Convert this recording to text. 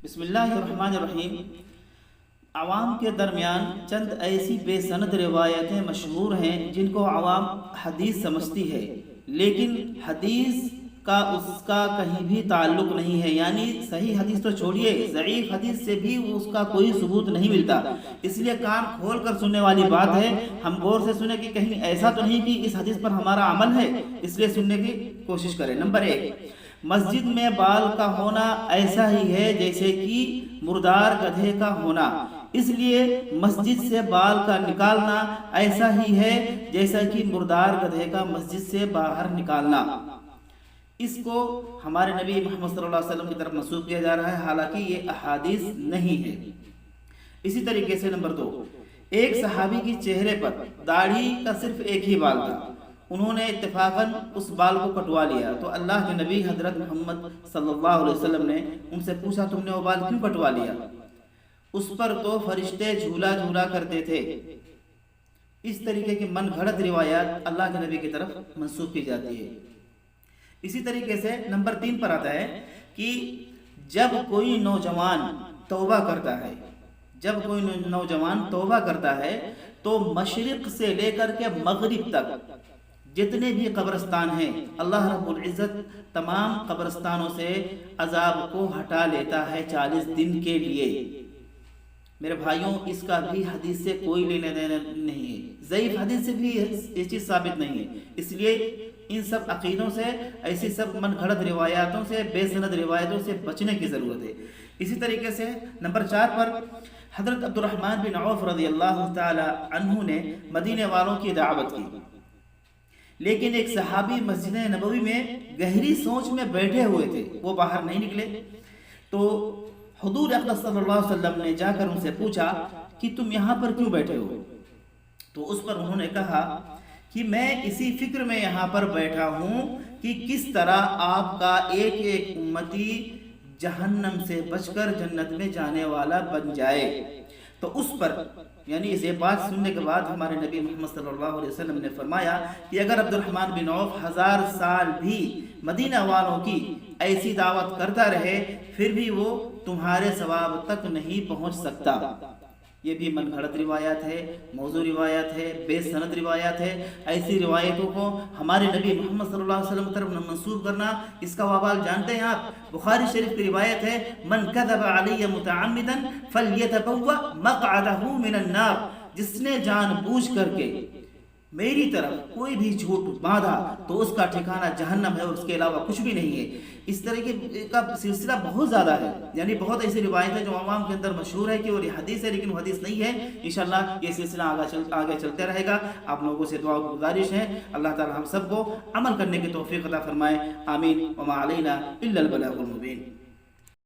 بسم اللہ الرحمن الرحیم۔ عوام کے درمیان چند ایسی بے سند روایتیں مشہور ہیں جن کو عوام حدیث سمجھتی ہے، لیکن حدیث کا اس کا کہیں بھی تعلق نہیں ہے، یعنی صحیح حدیث تو چھوڑیے، ضعیف حدیث سے بھی اس کا کوئی ثبوت نہیں ملتا۔ اس لیے کان کھول کر سننے والی بات ہے، ہم غور سے سنیں کہ کہیں ایسا تو نہیں کہ اس حدیث پر ہمارا عمل ہے، اس لیے سننے کی کوشش کریں۔ نمبر 1، مسجد میں بال کا ہونا ایسا ہی ہے جیسے کہ مردار گدھے کا ہونا، اس لیے مسجد سے بال کا نکالنا ایسا ہی ہے جیسا کہ مردار گدھے کا مسجد سے باہر نکالنا۔ اس کو ہمارے نبی محمد صلی اللہ علیہ وسلم کی طرف منسوب کیا جا رہا ہے، حالانکہ یہ احادیث نہیں ہے۔ اسی طریقے سے نمبر 2، ایک صحابی کی چہرے پر داڑھی کا صرف ایک ہی بال تھا، انہوں نے اتفاقاً اس بال کو کٹوا لیا، تو اللہ کے نبی حضرت محمد صلی اللہ علیہ وسلم نے ان سے پوچھا تم نے وہ بال کیوں کٹوا لیا؟ اس پر تو فرشتے جھولا جھولا کرتے تھے۔ اس طریقے کی من گھڑت روایات اللہ کے نبی کی طرف منسوب کی جاتی ہے۔ اسی طریقے سے نمبر 3 پر آتا ہے کہ جب کوئی نوجوان توبہ کرتا ہے تو مشرق سے لے کر کے مغرب تک جتنے بھی قبرستان ہیں، اللہ رب العزت تمام قبرستانوں سے عذاب کو ہٹا لیتا ہے 40 دن کے لیے۔ میرے بھائیوں، اس کا بھی حدیث سے کوئی لینا دینا نہیں ہے، ضعیف حدیث سے بھی یہ چیز ثابت نہیں ہے۔ اس لیے ان سب عقیدوں سے، ایسی سب من گھڑت روایاتوں سے، بے سند روایتوں سے بچنے کی ضرورت ہے۔ اسی طریقے سے نمبر 4 پر حضرت عبد الرحمن بن عوف رضی اللہ تعالی عنہ نے مدینے والوں کی دعوت کی، لیکن ایک صحابی مسجد نبوی میں گہری سوچ میں بیٹھے ہوئے تھے، وہ باہر نہیں نکلے۔ تو حضور اقدس صلی اللہ علیہ وسلم نے جا کر ان سے پوچھا کہ تم یہاں پر کیوں بیٹھے ہو؟ تو اس پر انہوں نے کہا کہ میں اسی فکر میں یہاں پر بیٹھا ہوں کہ کس طرح آپ کا ایک ایک امتی جہنم سے بچ کر جنت میں جانے والا بن جائے۔ تو اس پر یعنی یہ بات سننے کے بعد ہمارے نبی محمد صلی اللہ علیہ وسلم نے فرمایا کہ اگر عبد الرحمن بن عوف 1000 سال بھی مدینہ والوں کی ایسی دعوت کرتا رہے، پھر بھی وہ تمہارے ثواب تک نہیں پہنچ سکتا۔ یہ بھی من گھڑت روایات ہے، موضوع روایات ہے، بے سند روایات ہے۔ ایسی روایتوں کو ہمارے نبی محمد صلی اللہ علیہ وسلم کی طرف منسوب کرنا، اس کا وبال جانتے ہیں آپ؟ بخاری شریف کی روایت ہے، من کذب علی متعمدا فلیتبوأ مقعدہ من النار، جس نے جان بوجھ کر کے میری طرف کوئی بھی جھوٹ باندھا تو اس کا ٹھکانہ جہنم ہے، اور اس کے علاوہ کچھ بھی نہیں ہے۔ اس طرح کا سلسلہ بہت زیادہ ہے، یعنی بہت ایسی روایتیں جو عوام کے اندر مشہور ہے کہ وہ حدیث ہے لیکن وہ حدیث نہیں ہے۔ انشاءاللہ یہ سلسلہ آگے چلتے رہے گا۔ آپ لوگوں سے دعا کی گزارش ہے، اللہ تعالی ہم سب کو عمل کرنے کی توفیق عطا فرمائے، آمین۔ وما علینا الا البلاغ المبین۔